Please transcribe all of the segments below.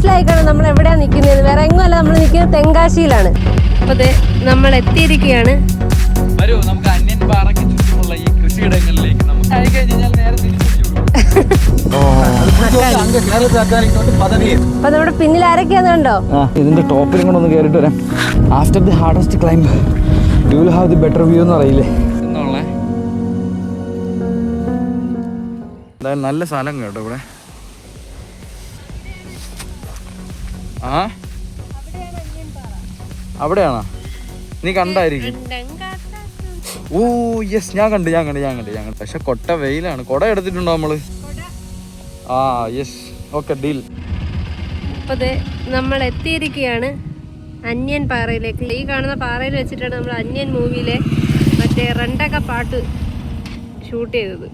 മനസ്സിലായിക്കാണ് നമ്മൾ എവിടെയാണ് നിൽക്കുന്നത്. വേറെ എങ്ങുമല്ല, നമ്മൾ നിൽക്കുന്നത് തെങ്കാശിയിലാണ്. അപ്പോൾ നമ്മൾ എത്തിയിരിക്കുകയാണ്. വരൂ നമുക്ക് അന്യൻ പാറയ്ക്ക് ചുറ്റുമുള്ള ഈ കൃഷിയിടങ്ങളിലേക്ക് നമുക്ക് നേരെ അപ്പൊ നമ്മുടെ പിന്നിൽ ആരൊക്കെയാന്ന് കണ്ടോ? ഇതിന്റെ ടോപ്പിലും കൂടെ ഒന്ന് കയറിട്ട് വരാം. After the hardest climb you will have the better view എന്ന് പറയില്ലേ. എന്തായാലും നല്ല സ്ഥലം കേട്ടോ ഇവിടെ. അവിടെയാണോ? നീ കണ്ടായിരിക്കും. ഓ യെസ്, ഞാൻ കണ്ട്. പക്ഷെ കൊട്ട വെയിലാണ്. കൊട എടുത്തിട്ടുണ്ടോ നമ്മള്? Yes, okay, deal. അപ്പോൾ നമ്മൾ എത്തിയിരിക്കുകയാണ് അന്യൻ പാറയിലേക്ക്. ഈ കാണുന്ന പാറയിൽ വെച്ചിട്ടാണ് നമ്മൾ അന്യൻ മൂവിയിലെ മറ്റേ റണ്ടക പാട്ട് ഷൂട്ട് ചെയ്തത്.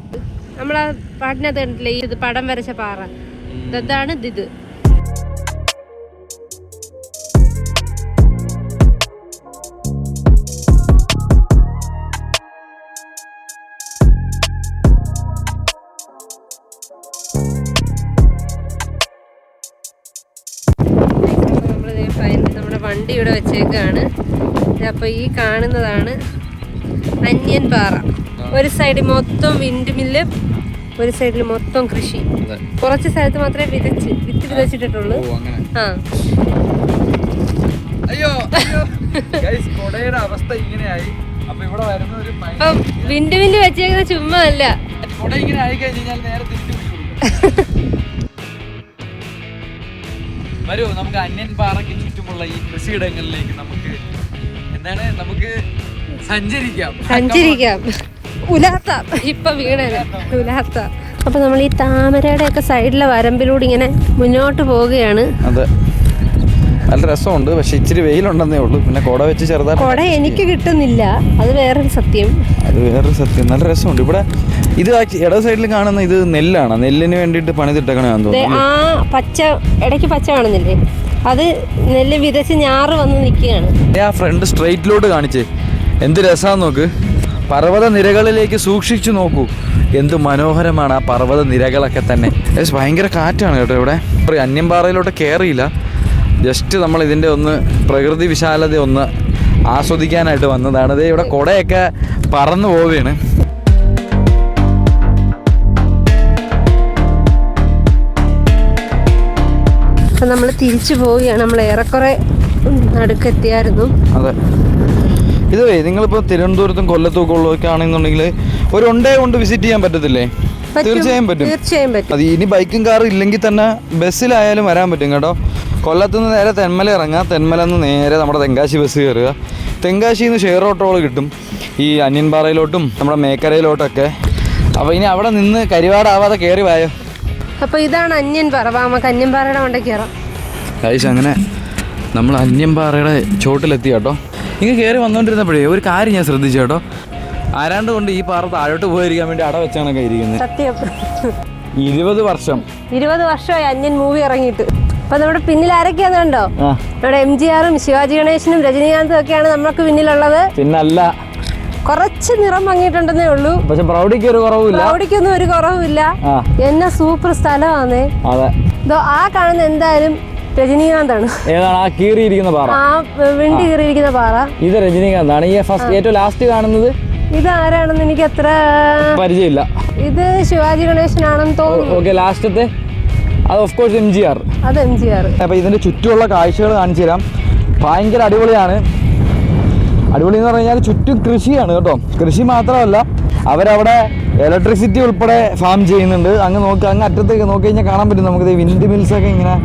നമ്മൾ ആ പാട്ടിനകത്ത് കണ്ടില്ലേ ഇത് പടം വരച്ച പാറ, ഇതാണ് ഇത്. നമ്മുടെ വണ്ടി ഇവിടെ വെച്ചേക്കാണ്. അപ്പോൾ ഈ കാണുന്നതാണ് അന്യൻ പാറ. ഒരു സൈഡിൽ മൊത്തം വിൻഡ് മില്ല്, ഒരു സൈഡിൽ മൊത്തം കൃഷി. കുറച്ച് സ്ഥലത്ത് മാത്രമേ വിത്ത് വിതച്ചിട്ടുള്ളൂ. അവസ്ഥ ഇങ്ങനെയായി. അപ്പം വിൻഡ് മില്ല് വെച്ചേക്കുന്ന ചുമ്മാ അല്ല. വരൂ നമുക്ക് അന്യൻ പാറയ്ക്ക് ചുറ്റുമുള്ള ഈ കൃഷിയിടങ്ങളിലേക്ക് നമുക്ക് സഞ്ചരിക്കാം. ഉലാത്താം. ഇപ്പൊ ഉലാത്താം. അപ്പൊ നമ്മൾ ഈ താമരയുടെ ഒക്കെ സൈഡിലെ വരമ്പിലൂടെ ഇങ്ങനെ മുന്നോട്ട് പോവുകയാണ്. അതെ, നല്ല രസമുണ്ട്. പക്ഷെ ഇച്ചിരി വെയിലുണ്ടെന്നേ ഉള്ളൂ. പിന്നെ കുട വെച്ച് ചെറുതായിട്ട് കുട എനിക്ക് കിട്ടുന്നില്ല, അത് വേറൊരു സത്യം. നല്ല രസമുണ്ട് ഇവിടെ. ഇത് ഇട സൈഡിൽ കാണുന്ന ഇത് നെല്ലാണ്. നെല്ലിന് വേണ്ടിയിട്ട് പണിതിട്ടേക്കണെന്ന് തോന്നുന്നു. ആ പച്ച ഇടയ്ക്ക് പച്ച കാണുന്നില്ലേ, അത് നെല്ല് വിതച്ച് ഞാറ് വന്ന് നിൽക്കുകയാണ്. ആ ഫ്രണ്ട് സ്ട്രെയിറ്റിലോട്ട് കാണിച്ചേ, എന്ത് രസാന്ന് നോക്ക്. പർവ്വത നിരകളിലേക്ക് സൂക്ഷിച്ചു നോക്കൂ, എന്ത് മനോഹരമാണ് ആ പർവ്വത നിരകളൊക്കെ തന്നെ. ഭയങ്കര കാറ്റാണ് കേട്ടോ ഇവിടെ. അന്യൻ പാറയിലോട്ട് കയറിയില്ല, ജസ്റ്റ് നമ്മൾ ഇതിൻ്റെ ഒന്ന് പ്രകൃതി വിശാലത ഒന്ന് ആസ്വദിക്കാനായിട്ട് വന്നതാണ്. ഇത് ഇവിടെ കുടയൊക്കെ പറന്നു പോവുകയാണ്. അപ്പം നമ്മൾ തിരിച്ചു പോവുകയാണ്. നമ്മൾ ഏറെക്കുറെ നടുക്കെത്തിയായിരുന്നു. അതെ, ഇത് നിങ്ങളിപ്പോൾ തിരുവനന്തപുരത്തും കൊല്ലത്തും ഒക്കെ ഉള്ളതൊക്കെ ആണെന്നുണ്ടെങ്കിൽ ഒരു ഒണ്ടേ കൊണ്ട് വിസിറ്റ് ചെയ്യാൻ പറ്റത്തില്ലേ? തീർച്ചയായും പറ്റും. അത് ഇനി ബൈക്കും കാറും ഇല്ലെങ്കിൽ തന്നെ ബസ്സിലായാലും വരാൻ പറ്റും കേട്ടോ. കൊല്ലത്തുനിന്ന് നേരെ തെന്മല ഇറങ്ങുക, തെന്മല നിന്ന് നേരെ നമ്മുടെ തെങ്കാശി ബസ് കയറുക. തെങ്കാശിയിൽ നിന്ന് ഷെയർ ഓട്ടോകൾ കിട്ടും ഈ അന്യൻപാറയിലോട്ടും നമ്മുടെ മേക്കരയിലോട്ടൊക്കെ. അപ്പോൾ ഇനി അവിടെ നിന്ന് കരിവാടാവാതെ കയറി വായോ. അപ്പോൾ ഇതാണ് അന്യൻപാറ. നമുക്ക് അന്യൻപാറയുടെ കൊണ്ട് കയറാം. അങ്ങനെ നമ്മൾ അന്യൻപാറയുടെ ചോട്ടിലെത്തി കേട്ടോ. ഇങ്ങനെ കയറി വന്നുകൊണ്ടിരുന്നപ്പോഴേ ഒരു കാര്യം ഞാൻ ശ്രദ്ധിച്ചു കേട്ടോ. ആരാണ്ട് കൊണ്ട് ഈ പാറ താഴോട്ട് പോയിരിക്കാൻ വേണ്ടി അട വെച്ചാണ് ഇരിക്കുന്നത്. സത്യം, 20 വർഷമായി അന്യൻ മൂവി ഇറങ്ങിയിട്ട്. അപ്പൊ നമ്മുടെ പിന്നിൽ ആരൊക്കെയാന്ന് കണ്ടോ? നമ്മുടെ MGRും ശിവാജി ഗണേശനും രജനീകാന്തും ഒക്കെയാണ് നമുക്ക് പിന്നിലുള്ളത്. പിന്നല്ല, കുറച്ച് നിറം ഭംഗിയിട്ടുണ്ടെന്നേ ഉള്ളൂ. പക്ഷെ പ്രൗഢിക്കൊന്നും ഒരു കുറവുമില്ല. എന്നെ സൂപ്പർ സ്ഥലമാണേ. ആ കാണുന്ന എന്തായാലും രജനീകാന്താണ്. ഏതാണ് ആ കീറിയിരിക്കുന്ന പാറ? ആ വെണ്ടി കീറിയിരിക്കുന്ന പാറ ഇത് രജനീകാന്താണ്. ഈ ഫസ്റ്റ് ഏറ്റവും ലാസ്റ്റ് കാണുന്നത് ഇത് ആരാണെന്ന് എനിക്ക് അത്ര പരിചയമില്ല. ഇത് ശിവാജി ഗണേശനാണെന്ന് തോന്നുന്നു. ഓക്കെ, ലാസ്റ്റത്തെ അത് ഓഫ് കോഴ്സ് MGR. അത് MGR. അപ്പോൾ ഇതിന്റെ ചുറ്റുമുള്ള കാഴ്ചകൾ കാണിച്ചു തരാം. ഭയങ്കര അടിപൊളിയാണ്. അടിപൊളി എന്ന് പറഞ്ഞു കഴിഞ്ഞാൽ ചുറ്റും കൃഷിയാണ് കേട്ടോ. കൃഷി മാത്രമല്ല, അവരവിടെ ഇലക്ട്രിസിറ്റി ഉൾപ്പെടെ ഫാം ചെയ്യുന്നുണ്ട്. അങ്ങ് അറ്റത്തേക്ക് നോക്കി കഴിഞ്ഞാൽ കാണാൻ പറ്റും നമുക്ക് വിൻഡ് മിൽസൊക്കെ ഇങ്ങനെ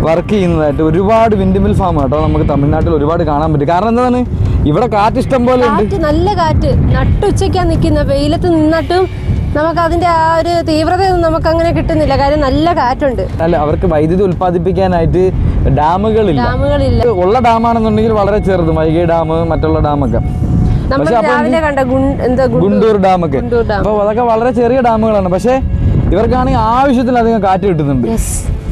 വർക്ക് ചെയ്യുന്നതായിട്ട്. ഒരുപാട് വിൻഡ് മിൽ ഫാം കേട്ടോ നമുക്ക് തമിഴ്നാട്ടിൽ ഒരുപാട് കാണാൻ പറ്റും. കാരണം എന്താണ്, ഇവിടെ കാറ്റ് ഇഷ്ടം പോലെ ഉണ്ട്. നല്ല കാറ്റ്. നട്ടുച്ചയ്ക്കാ നിൽക്കുന്ന വെയിലത്ത് നിന്നിട്ടും നമുക്ക് അതിന്റെ ആ ഒരു തീവ്രതയൊന്നും നമുക്ക് അങ്ങനെ കിട്ടുന്നില്ല. കാര്യം നല്ല കാറ്റുണ്ട്. അല്ല, അവർക്ക് വൈദ്യുതി ഉൽപ്പാദിപ്പിക്കാനായിട്ട് ഡാമുകളില്ല. ഉള്ള ഡാമാണെന്നുണ്ടെങ്കിൽ വളരെ ചെറുതും, വൈഗൈ ഡാം, മറ്റുള്ള ഡാമൊക്കെ ഗുണ്ടൂർ ഡാമൊക്കെ. അപ്പോൾ അതൊക്കെ വളരെ ചെറിയ ഡാമുകളാണ്. പക്ഷേ ഇവർക്കാണെങ്കിൽ ആവശ്യത്തിലധികം കാറ്റ് കിട്ടുന്നുണ്ട്.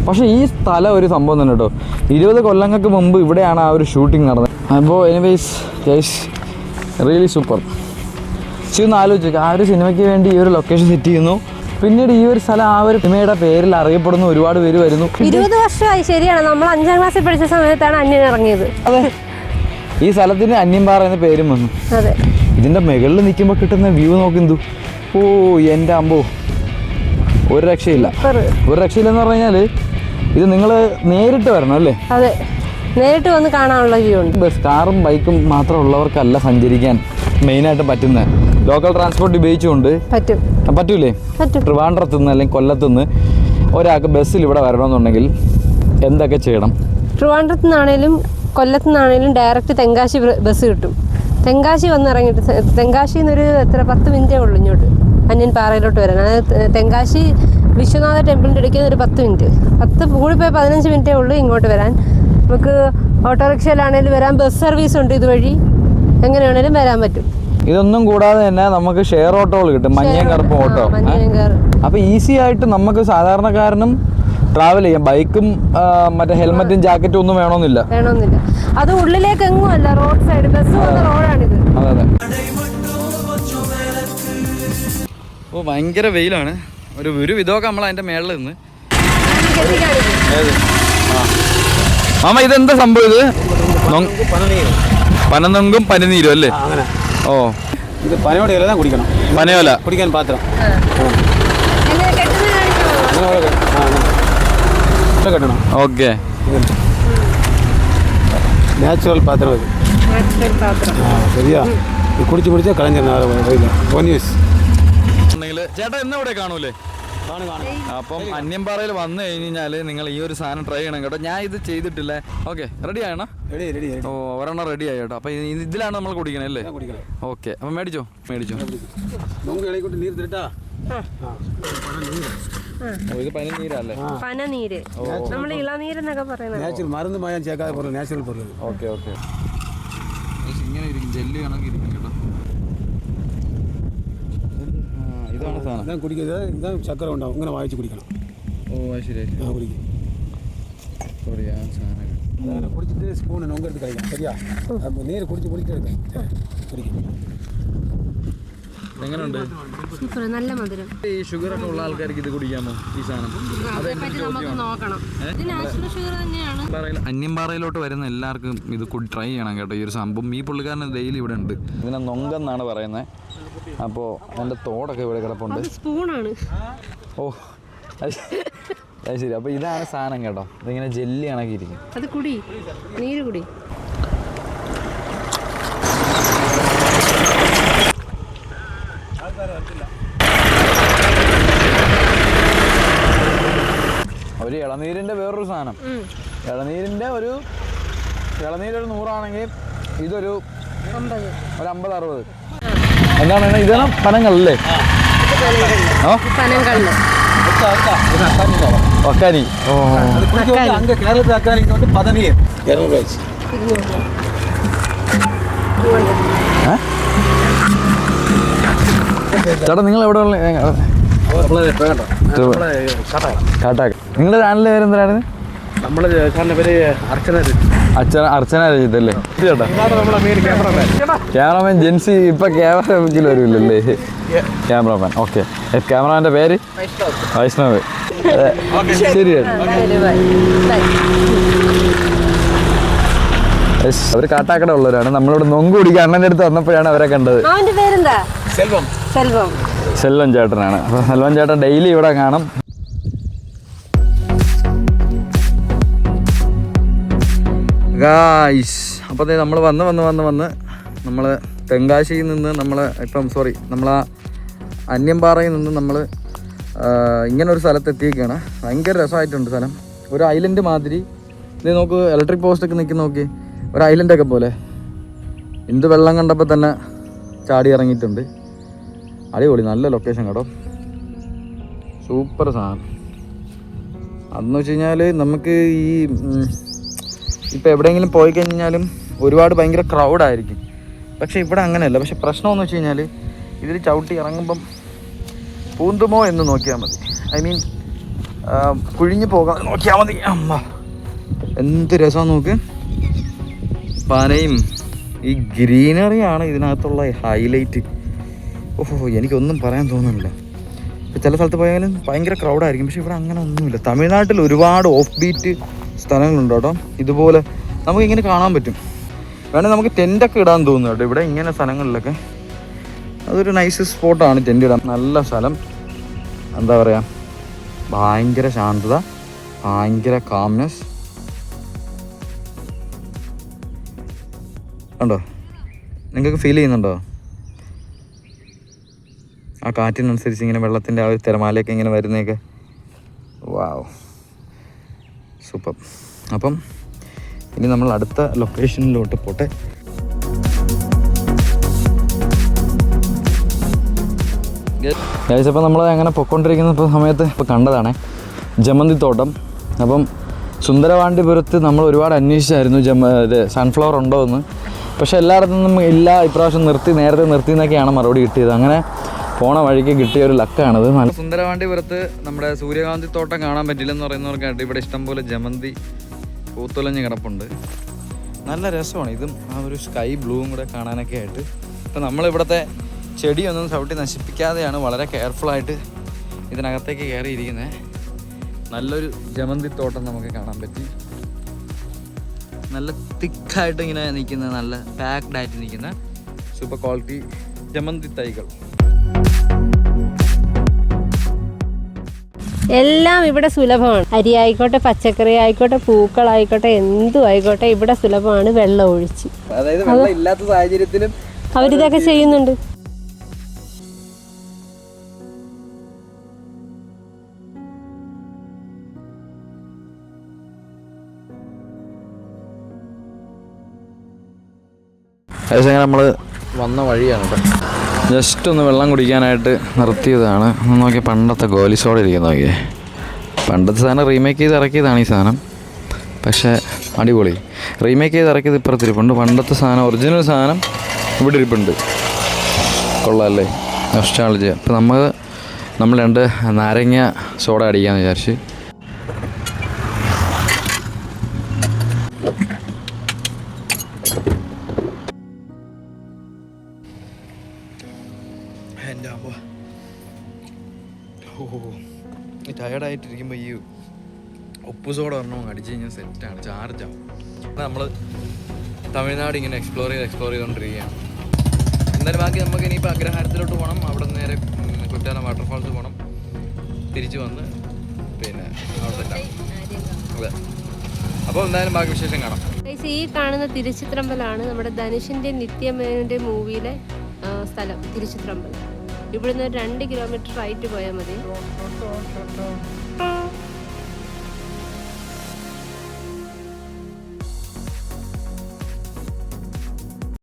പക്ഷേ ഈ സ്ഥലം ഒരു സംഭവം തന്നെ കേട്ടോ. 20 കൊല്ലങ്ങൾക്ക് മുമ്പ് ഇവിടെയാണ് ആ ഒരു ഷൂട്ടിംഗ് നടന്നത്. അപ്പോൾ എനിവേസ് റിയലി സൂപ്പർ. ഒന്ന് ആലോചിച്ചു, ആ ഒരു സിനിമയ്ക്ക് വേണ്ടി ഈ ഒരു ലൊക്കേഷൻ സെറ്റ് ചെയ്യുന്നു, പിന്നീട് ഈ ഒരു സ്ഥലം ആ ഒരു സിനിമയുടെ പേരിൽ അറിയപ്പെടുന്ന ഒരുപാട് പേര് വരുന്നു. 20 വർഷമായി. ശരിയാണ്, നമ്മൾ 5ാം ക്ലാസ്സിൽ പഠിച്ച സമയത്താണ് അന്യൻ ഇറങ്ങിയത്. അതെ, ഈ സ്ഥലത്തിന് അന്യൻപാറ എന്ന പേരും വന്നു. അതെ, ഇതിന്റെ മുകളിൽ നിൽക്കുമ്പോൾ കിട്ടുന്ന വ്യൂ നോക്കിന്തു. ഓ എൻ്റെ അമ്പോ, ഒരു രക്ഷയില്ല. ഒരു രക്ഷയില്ലെന്ന് പറഞ്ഞു കഴിഞ്ഞാൽ ഇത് നിങ്ങൾ നേരിട്ട് വരണം അല്ലേ? അതെ, നേരിട്ട് വന്ന് കാണാനുള്ള വ്യൂ ഉണ്ട്. ബസ് കാറും ബൈക്കും മാത്രമുള്ളവർക്കല്ല സഞ്ചരിക്കാൻ മെയിനായിട്ട് പറ്റുന്നത്. ലോക്കൽ ട്രാൻസ്പോർട്ട് ഉപയോഗിച്ചുകൊണ്ട് പറ്റൂലേ? ട്രിവാൻഡ്രത്ത് നിന്ന് അല്ലെങ്കിൽ കൊല്ലത്ത് നിന്ന് ഒരാൾക്ക് ബസ്സിൽ ഇവിടെ വരണമെന്നുണ്ടെങ്കിൽ എന്തൊക്കെ ചെയ്യണം? ട്രിവാൻഡ്രത്ത് നിന്നാണേലും കൊല്ലത്ത് നിന്നാണേലും ഡയറക്റ്റ് തെങ്കാശി ബസ് കിട്ടും. തെങ്കാശി വന്നിറങ്ങിയിട്ട് തെങ്കാശിയിൽ നിന്നൊരു 10 മിനിറ്റേ ഉള്ളൂ ഇങ്ങോട്ട് അന്യൻ പാറയിലോട്ട് വരാൻ. അതായത് തെങ്കാശി വിശ്വനാഥ ടെമ്പിളിൻ്റെ ഇടയ്ക്ക് ഒരു 10 മിനിറ്റ്, 10 കൂടിപ്പോയി 15 മിനിറ്റേ ഉള്ളൂ ഇങ്ങോട്ട് വരാൻ. നമുക്ക് ഓട്ടോറിക്ഷയിലാണേലും വരാം, ബസ് സർവീസ് ഉണ്ട് ഇതുവഴി, എങ്ങനെ വേണേലും വരാൻ പറ്റും. ഇതൊന്നും കൂടാതെ തന്നെ നമുക്ക് ഷെയർ ഓട്ടോകൾ കിട്ടും, മഞ്ഞയും കറുപ്പും ഓട്ടോ. അപ്പോൾ ഈസി ആയിട്ട് നമുക്ക് സാധാരണക്കാരനും ട്രാവൽ ചെയ്യാം. ബൈക്കും മറ്റേ ഹെൽമറ്റും ജാക്കറ്റും ഒന്നും വേണമെന്നില്ല. അത് ഉള്ളിലേക്ക് എങ്ങും അല്ല, റോഡ് സൈഡ് ബസ് പോകുന്ന റോഡാണിത്. അതെ അതെ. ഓ ഭയങ്കര വെയിലാണ്. ഒരു വിധമൊക്കെ നമ്മൾ അതിന്റെ മേളിൽ നിന്ന്. മാമ ഇതെന്താ സംഭവം? ഇത് പനനൊങ്കും പനിനീരും അല്ലേ? ഓ ഇത് പനയോടെ ഇല കുടിക്കണം. പനയോല കുടിക്കാൻ പാത്രം കെട്ടണം. ഓക്കെ, നാച്ചുറൽ പാത്രം അത്. ശരിയാ, കുടിച്ച് കുടിച്ചാൽ കളഞ്ഞിരുന്ന ചേട്ടാ ഇന്ന് ഇവിടെ കാണൂലേ? അപ്പം അന്യൻപാറയിൽ വന്നു കഴിഞ്ഞാൽ നിങ്ങൾ ഈ ഒരു സാധനം ട്രൈ ചെയ്യണം കേട്ടോ. ഞാൻ ഇത് ചെയ്തിട്ടില്ല. ഓക്കെ, റെഡി ആണോ? ഓ ഒരെണ്ണം റെഡി ആയി കേട്ടോ. അപ്പം ഇതിലാണ് നമ്മൾ കുടിക്കണേ അല്ലേ? ഓക്കെ, അപ്പം മേടിച്ചോ. ഇത് പനിനീരല്ലേ? പനനീര്, നമ്മൾ ഇളനീരെന്നൊക്കെ പറയുന്നത്. മരുന്ന് മായാൻ ചേക്കാതെ നാച്ചുറൽ പൊരുൾ. ഓക്കെ ഓക്കെ, ഇങ്ങനെ ഇരിക്കും, ജെല്ല് കണക്ക് ഇരിക്കും കേട്ടോ. ഇതാണ് സാധനം കുടിക്കുന്നത്. ഇതാണ് ചക്കര ഉണ്ടാവും, ഇങ്ങനെ വായിച്ച് കുടിക്കണം. ഓ ശരി ശരി, കുടിക്കും. സോറി ആ സാധനം കുടിച്ചിട്ട് സ്പൂണ് നൊങ്കെടുത്ത് കഴിക്കാം. ശരിയാ, നീര് കുടിച്ച് കുടിച്ചെടുക്കാം. കുടിക്കും. എങ്ങനെയുണ്ട്? സൂപ്പർ, നല്ല മധുരം. ഈ ഷുഗർ ഒക്കെ ഉള്ള ആൾക്കാർക്ക് ഇത് കുടിക്കാമോ ഈ സാധനം? അന്യൻപാറയിലോട്ട് വരുന്ന എല്ലാവർക്കും ഇത് ട്രൈ ചെയ്യണം കേട്ടോ. ഈ ഒരു സംഭവം ഈ പുള്ളിക്കാരന് ഡെയിലി ഇവിടെ ഉണ്ട്. ഇതിനെ നൊങ്കെന്നാണ് പറയുന്നത്. അപ്പോൾ അതിൻ്റെ തോടൊക്കെ ഇവിടെ കിടപ്പുണ്ട്. സ്പൂണാണ്. ഓ അത് ശരി. അപ്പോൾ ഇതാണ് സാധനം കേട്ടോ. ഇതിങ്ങനെ ജെല്ലി കണക്കിയിരിക്കും. അത് കുടി, നീര് കുടി. ഒരു ഇളനീരിൻ്റെ വേറൊരു സാധനം. ഇളനീരിൻ്റെ ഒരു 100 ആണെങ്കിൽ ഇതൊരു 50-60. എന്താണ് ഇതാണ് പനങ്ങളല്ലേ? ഒക്കാനി. കേരളത്തിൽ അക്കാനി പതനീർ 200 രൂപ. ചേട്ടാ നിങ്ങൾ എവിടെ ഉള്ള? കാട്ടാക്ക്. നിങ്ങളുടെ ചാനലിൻ്റെ പേര് എന്തിനാണ്? നമ്മുടെ ചാനലിൻ്റെ പേര് അർച്ചന രജിതല്ലേ? ചേട്ടാ ക്യാമറമാൻ ജെൻസി ഇപ്പൊ ക്യാമറ വരില്ലല്ലേ? ക്യാമറമാൻ. ഓക്കെ, ക്യാമറമാൻ്റെ പേര് വൈഷ്ണവ്. ശരി ചേട്ടാ. അവർ കാട്ടാക്കട ഉള്ളവരാണ്. നമ്മളിവിടെ നൊങ്ക് കുടിക്കാൻ അണ്ണൻ്റെ അടുത്ത് വന്നപ്പോഴാണ് അവരെ കണ്ടത്. സെൽവം ചേട്ടനാണ്. അപ്പോൾ സെൽവം ചേട്ടൻ ഡെയിലി ഇവിടെ കാണും. ഗായ്സ്, അപ്പോൾ നമ്മൾ വന്ന് നമ്മൾ തെങ്കാശിയിൽ നിന്ന് നമ്മൾ അന്യൻപാറയിൽ നിന്ന് നമ്മൾ ഇങ്ങനൊരു സ്ഥലത്ത് എത്തിയിരിക്കുകയാണ്. ഭയങ്കര രസമായിട്ടുണ്ട് സ്ഥലം. ഒരു ഐലൻഡ് മാതിരി. ഇത് നോക്ക്, ഇലക്ട്രിക് പോസ്റ്റൊക്കെ നിൽക്കുന്ന നോക്കി, ഒരു ഐലൻഡൊക്കെ പോലെ. എന്ത് വെള്ളം കണ്ടപ്പോൾ തന്നെ ചാടി ഇറങ്ങിയിട്ടുണ്ട്. അടിപൊളി, നല്ല ലൊക്കേഷൻ കേട്ടോ. സൂപ്പർ സാധനം. അതെന്ന് വെച്ച് കഴിഞ്ഞാൽ നമുക്ക് ഇപ്പോൾ എവിടെയെങ്കിലും പോയി കഴിഞ്ഞാലും ഒരുപാട് ഭയങ്കര ക്രൗഡായിരിക്കും. പക്ഷേ ഇവിടെ അങ്ങനെയല്ല. പക്ഷെ പ്രശ്നമെന്ന് വെച്ച് കഴിഞ്ഞാൽ ഇതിൽ ചവിട്ടി ഇറങ്ങുമ്പം പൂന്തുമോ എന്ന് നോക്കിയാൽ മതി. ഐ മീൻ കുഴിഞ്ഞു പോകാൻ നോക്കിയാൽ മതി. അമ്മ എന്ത് രസമാണ് നോക്ക്. പനയും ഈ ഗ്രീനറിയാണ് ഇതിനകത്തുള്ള ഹൈലൈറ്റ്. ഓഹോ, എനിക്കൊന്നും പറയാൻ തോന്നുന്നില്ല. ചില സ്ഥലത്ത് പോയാലും ഭയങ്കര ക്രൗഡായിരിക്കും. പക്ഷെ ഇവിടെ അങ്ങനെ ഒന്നുമില്ല. തമിഴ്നാട്ടിൽ ഒരുപാട് ഓഫ് ബീറ്റ് സ്ഥലങ്ങളുണ്ട് കേട്ടോ. ഇതുപോലെ നമുക്കിങ്ങനെ കാണാൻ പറ്റും. വേണമെങ്കിൽ നമുക്ക് ടെൻ്റൊക്കെ ഇടാൻ തോന്നുന്നു കേട്ടോ. ഇവിടെ ഇങ്ങനെ സ്ഥലങ്ങളിലൊക്കെ അതൊരു നൈസ് സ്പോട്ടാണ് ടെൻ്റ് ഇടാൻ. നല്ല സ്ഥലം, എന്താ പറയുക, ഭയങ്കര ശാന്തത, ഭയങ്കര കാംനെസ്. ഉണ്ടോ, നിങ്ങൾക്ക് ഫീൽ ചെയ്യുന്നുണ്ടോ? ആ കാറ്റിനനുസരിച്ച് ഇങ്ങനെ വെള്ളത്തിൻ്റെ ആ ഒരു തിരമാലയൊക്കെ ഇങ്ങനെ വരുന്നതൊക്കെ. വാവ്, സൂപ്പർ. അപ്പം ഇനി നമ്മൾ അടുത്ത ലൊക്കേഷനിലോട്ട് പോട്ടെ. അപ്പോൾ നമ്മൾ അങ്ങനെ പൊയ്ക്കൊണ്ടിരിക്കുന്ന സമയത്ത് ഇപ്പോൾ കണ്ടതാണ് ജമന്തിത്തോട്ടം. അപ്പം സുന്ദരവാണ്ടിപുരത്ത് നമ്മൾ ഒരുപാട് അന്വേഷിച്ചായിരുന്നു ഇത് സൺഫ്ലവർ ഉണ്ടോ എന്ന്. പക്ഷേ എല്ലായിടത്തും നിന്നും ഇല്ല, ഇപ്രാവശ്യം നേരത്തെ നിർത്തി എന്നൊക്കെയാണ് മറുപടി കിട്ടിയത്. അങ്ങനെ പോണ വഴിക്ക് കിട്ടിയ ഒരു ലക്കാണിത്. സുന്ദരവാണ്ടിപുരത്ത് നമ്മുടെ സൂര്യകാന്തി തോട്ടം കാണാൻ പറ്റില്ലെന്ന് പറയുന്നവർക്കായിട്ട് ഇവിടെ ഇഷ്ടംപോലെ ജമന്തി പൂത്തുലഞ്ഞ് കിടപ്പുണ്ട്. നല്ല രസമാണ് ഇതും, ആ ഒരു സ്കൈ ബ്ലൂവും കൂടെ കാണാനൊക്കെ ആയിട്ട്. ഇപ്പം നമ്മളിവിടുത്തെ ചെടിയൊന്നും ചവിട്ടി നശിപ്പിക്കാതെയാണ് വളരെ കെയർഫുള്ളായിട്ട് ഇതിനകത്തേക്ക് കയറിയിരിക്കുന്നത്. നല്ലൊരു ജമന്തി തോട്ടം നമുക്ക് കാണാൻ പറ്റി. നല്ല തിക്കായിട്ട് ഇങ്ങനെ നിൽക്കുന്ന, നല്ല പാക്ഡ് ആയിട്ട് നിൽക്കുന്ന സൂപ്പർ ക്വാളിറ്റി ജമന്തി തൈകൾ. എല്ലാം ഇവിടെ സുലഭമാണ്. അരി ആയിക്കോട്ടെ, പച്ചക്കറി ആയിക്കോട്ടെ, പൂക്കളായിക്കോട്ടെ, എന്തും ആയിക്കോട്ടെ ഇവിടെ സുലഭമാണ്. വെള്ളം ഒഴിച്ച്, അതായത് വെള്ളം ഇല്ലാത്ത സാഹചര്യത്തിലും അവരിതൊക്കെ ചെയ്യുന്നുണ്ട്. ഏകദേശം നമ്മൾ വന്ന വഴിയാണ് കേട്ടോ. ജസ്റ്റ് ഒന്ന് വെള്ളം കുടിക്കാനായിട്ട് നിർത്തിയതാണ്. ഒന്ന് നോക്കിയാൽ പണ്ടത്തെ ഗോലി സോഡ ഇരിക്കുന്ന നോക്കിയേ. പണ്ടത്തെ സാധനം റീമേക്ക് ചെയ്ത് ഇറക്കിയതാണ് ഈ സാധനം. പക്ഷേ അടിപൊളി. റീമേക്ക് ചെയ്ത് ഇറക്കിയത് ഇപ്പുറത്തിരിപ്പുണ്ട്. പണ്ടത്തെ സാധനം, ഒറിജിനൽ സാധനം ഇവിടെ ഇരിപ്പുണ്ട്. കൊള്ളാമല്ലേ, നൊസ്റ്റാൾജിയ. അപ്പോൾ നമ്മൾ 2 നാരങ്ങ സോഡ അടിക്കാമെന്ന് വിചാരിച്ച്. എൻ്റെ അമ്മ, ടയർഡായിട്ടിരിക്കുമ്പോൾ ഈ ഉപ്പ് സോഡ ഒരെണ്ണം അടിച്ച് കഴിഞ്ഞാൽ സെറ്റാണ്, ചാർജാവും. നമ്മൾ തമിഴ്നാട് ഇങ്ങനെ എക്സ്പ്ലോർ ചെയ്തുകൊണ്ടിരിക്കുകയാണ്. എന്തായാലും ബാക്കി നമുക്ക് ഇനിയിപ്പോൾ അഗ്രഹാരത്തിലോട്ട് പോകണം. അവിടെ നിന്ന് നേരെ കുറ്റാലം വാട്ടർഫാൾസ് പോകണം. തിരിച്ച് വന്ന് പിന്നെ അവിടെ തന്നെ. അതെ, അപ്പോൾ എന്തായാലും ബാക്കി വിശേഷം കാണാം. ഈ കാണുന്ന തിരുച്ചിത്രമ്പലാണ് നമ്മുടെ ധനുഷിൻ്റെ നിത്യമേനോൻ്റെ മൂവിയിലെ സ്ഥലം. തിരുച്ചിത്രമ്പലം ഇവിടുന്ന് 2 കിലോമീറ്റർ ആയിട്ട് പോയാൽ മതി.